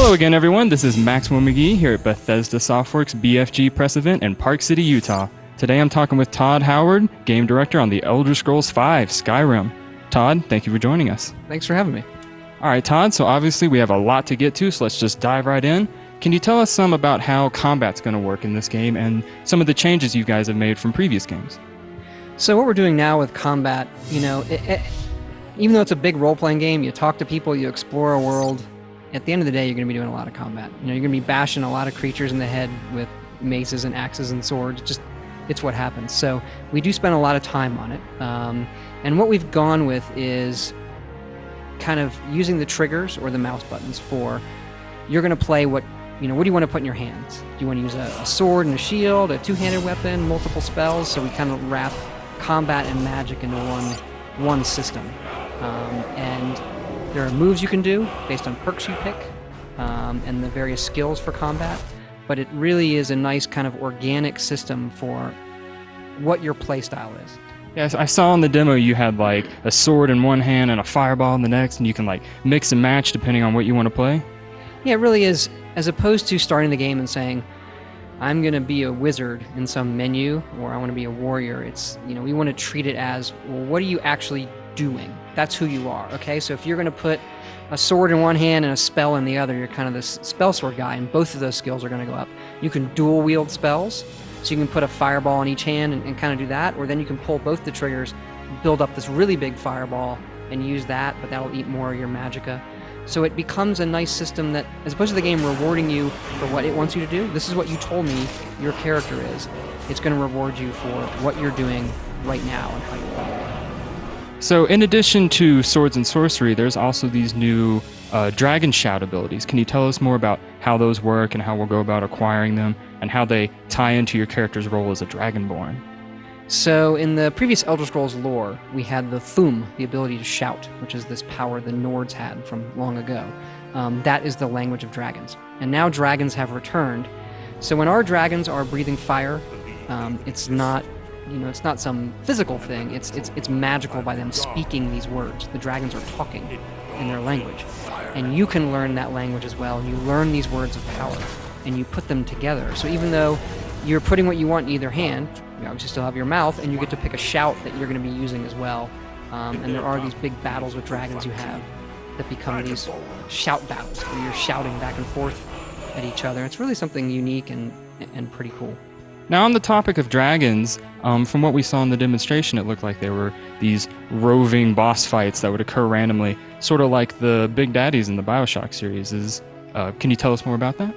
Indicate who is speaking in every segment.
Speaker 1: Hello again, everyone. This is Maxwell McGee here at Bethesda Softworks BFG Press Event in Park City, Utah. Today I'm talking with Todd Howard, Game Director on the Elder Scrolls V, Skyrim. Todd, thank you for joining us.
Speaker 2: Thanks for having me.
Speaker 1: All right, Todd, so obviously we have a lot to get to, so let's just dive right in. Can you tell us some about how combat's going to work in this game and some of the changes you guys have made from previous games?
Speaker 2: So what we're doing now with combat, even though it's a big role-playing game, you talk to people, you explore a world, at the end of the day, you're going to be doing a lot of combat. You're going to be bashing a lot of creatures in the head with maces and axes and swords. It's what happens. So we do spend a lot of time on it. And what we've gone with is kind of using the triggers or the mouse buttons for, you're going to play what do you want to put in your hands? Do you want to use a sword and a shield, a two-handed weapon, multiple spells? So we kind of wrap combat and magic into one system. And there are moves you can do based on perks you pick and the various skills for combat, but it really is a nice kind of organic system for what your playstyle is.
Speaker 1: Yes, I saw in the demo you had like a sword in one hand and a fireball in the next, and you can like mix and match depending on what you want to play.
Speaker 2: Yeah, it really is. As opposed to starting the game and saying, I'm going to be a wizard in some menu, or I want to be a warrior, it's, we want to treat it as, well, what are you actually doing? That's who you are, okay? So if you're going to put a sword in one hand and a spell in the other, you're kind of this spell sword guy, and both of those skills are going to go up. You can dual wield spells, so you can put a fireball in each hand and kind of do that, or then you can pull both the triggers, build up this really big fireball, and use that, but that'll eat more of your magicka. So it becomes a nice system that, as opposed to the game rewarding you for what it wants you to do, this is what you told me your character is. It's going to reward you for what you're doing right now and how you're playing.
Speaker 1: So in addition to swords and sorcery, there's also these new dragon shout abilities. Can you tell us more about how those work and how we'll go about acquiring them and how they tie into your character's role as a dragonborn?
Speaker 2: So in the previous Elder Scrolls lore, we had the Thum, the ability to shout, which is this power the Nords had from long ago. That is the language of dragons. And now dragons have returned. So when our dragons are breathing fire, it's not some physical thing. It's magical by them speaking these words. The dragons are talking in their language. And you can learn that language as well. And you learn these words of power, and you put them together. So even though you're putting what you want in either hand, you obviously still have your mouth, and you get to pick a shout that you're going to be using as well. And there are these big battles with dragons you have that become these shout battles, where you're shouting back and forth at each other. It's really something unique and pretty cool.
Speaker 1: Now, on the topic of dragons, from what we saw in the demonstration, it looked like there were these roving boss fights that would occur randomly, sort of like the big daddies in the BioShock series. Can you tell us more about that?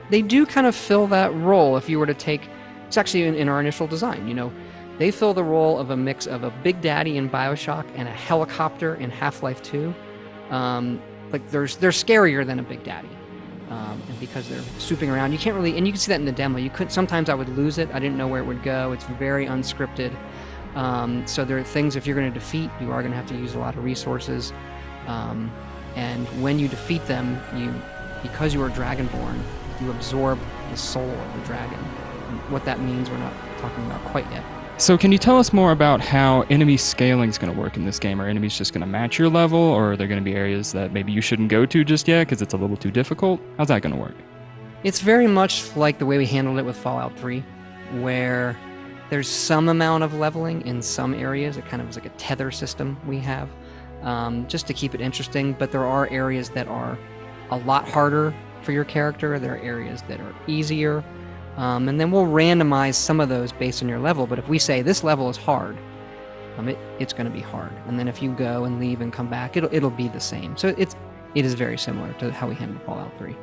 Speaker 2: They do kind of fill that role. If you were to take, it's actually in our initial design, they fill the role of a mix of a big daddy in BioShock and a helicopter in Half-Life 2. They're scarier than a big daddy. And because they're swooping around, you can't really, and you can see that in the demo. Sometimes I would lose it. I didn't know where it would go. It's very unscripted. So there are things, if you're going to defeat, you are going to have to use a lot of resources. And when you defeat them, because you are Dragonborn, you absorb the soul of the dragon. And what that means, we're not talking about quite yet.
Speaker 1: So can you tell us more about how enemy scaling is going to work in this game? Are enemies just going to match your level, or are there going to be areas that maybe you shouldn't go to just yet because it's a little too difficult? How's that going to work?
Speaker 2: It's very much like the way we handled it with Fallout 3, where there's some amount of leveling in some areas. It kind of is like a tether system we have, just to keep it interesting. But there are areas that are a lot harder for your character. There are areas that are easier. And then we'll randomize some of those based on your level. But if we say this level is hard, it's going to be hard. And then if you go and leave and come back, it'll be the same. So it is very similar to how we handled Fallout 3.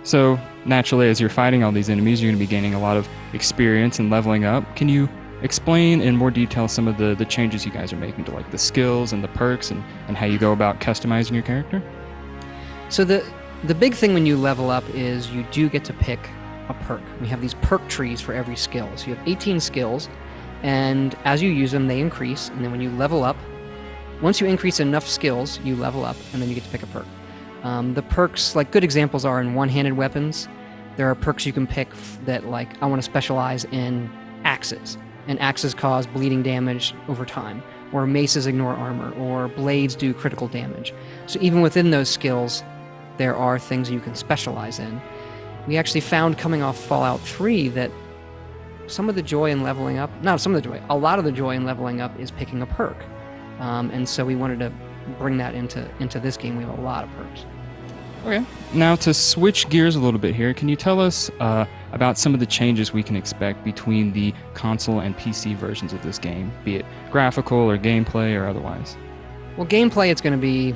Speaker 1: So naturally, as you're fighting all these enemies, you're going to be gaining a lot of experience and leveling up. Can you explain in more detail some of the changes you guys are making to like the skills and the perks and how you go about customizing your character?
Speaker 2: So the big thing when you level up is you do get to pick a perk. We have these perk trees for every skill. So you have 18 skills, and as you use them, they increase. And then when you level up, once you increase enough skills, you level up, and then you get to pick a perk. The perks, like good examples are in one-handed weapons. There are perks you can pick that, like, I want to specialize in axes, and axes cause bleeding damage over time, or maces ignore armor, or blades do critical damage. So even within those skills, there are things you can specialize in. We actually found coming off Fallout 3 that some of the joy in leveling up, not some of the joy, a lot of the joy in leveling up is picking a perk. And so we wanted to bring that into this game. We have a lot of perks.
Speaker 1: Okay. Now to switch gears a little bit here, can you tell us about some of the changes we can expect between the console and PC versions of this game, be it graphical or gameplay or otherwise?
Speaker 2: Well, gameplay, it's going to be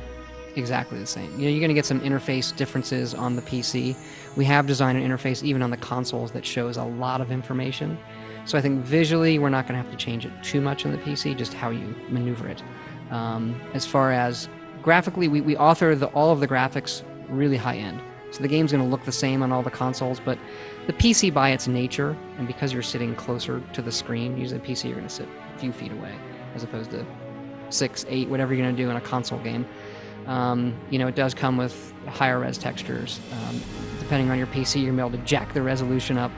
Speaker 2: exactly the same. You know, you're going to get some interface differences on the PC. We have designed an interface even on the consoles that shows a lot of information. So I think visually we're not going to have to change it too much on the PC, just how you maneuver it. As far as graphically, we author all of the graphics really high end. So the game's going to look the same on all the consoles, but the PC by its nature, and because you're sitting closer to the screen, usually the PC you're going to sit a few feet away, as opposed to 6, 8, whatever you're going to do in a console game. You know, it does come with higher res textures. Depending on your PC, you're going to be able to jack the resolution up.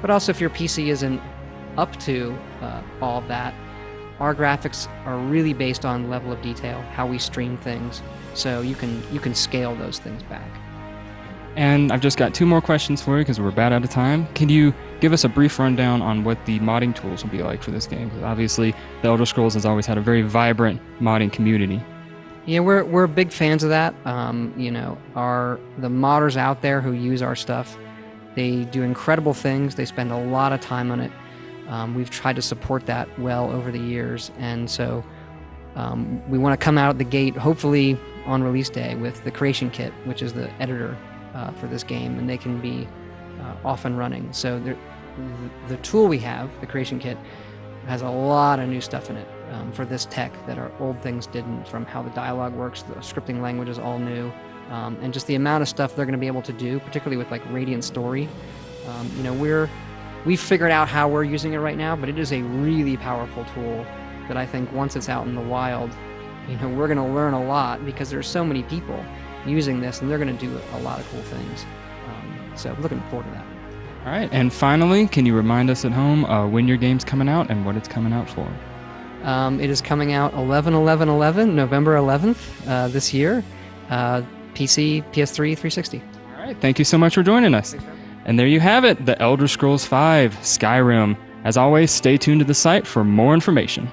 Speaker 2: But also if your PC isn't up to all of that, our graphics are really based on level of detail, how we stream things, so you can scale those things back.
Speaker 1: And I've just got 2 more questions for you because we're about out of time. Can you give us a brief rundown on what the modding tools will be like for this game? Because obviously, the Elder Scrolls has always had a very vibrant modding community.
Speaker 2: Yeah, we're big fans of that. You know, the modders out there who use our stuff, they do incredible things. They spend a lot of time on it. We've tried to support that well over the years, and so we want to come out the gate, hopefully on release day, with the Creation Kit, which is the editor for this game, and they can be off and running. So the tool we have, the Creation Kit, has a lot of new stuff in it for this tech that our old things didn't, from how the dialogue works, the scripting language is all new, and just the amount of stuff they're going to be able to do, particularly with like Radiant Story. You know, we've figured out how we're using it right now, but it is a really powerful tool that I think once it's out in the wild, you know, we're going to learn a lot because there's so many people using this and they're going to do a lot of cool things. So I'm looking forward to that.
Speaker 1: All right. And finally, can you remind us at home when your game's coming out and what it's coming out for?
Speaker 2: It is coming out 11/11/11, November 11th this year. PC, PS3, 360.
Speaker 1: All right. Thank you so much for joining us. And there you have it, The Elder Scrolls V, Skyrim. As always, stay tuned to the site for more information.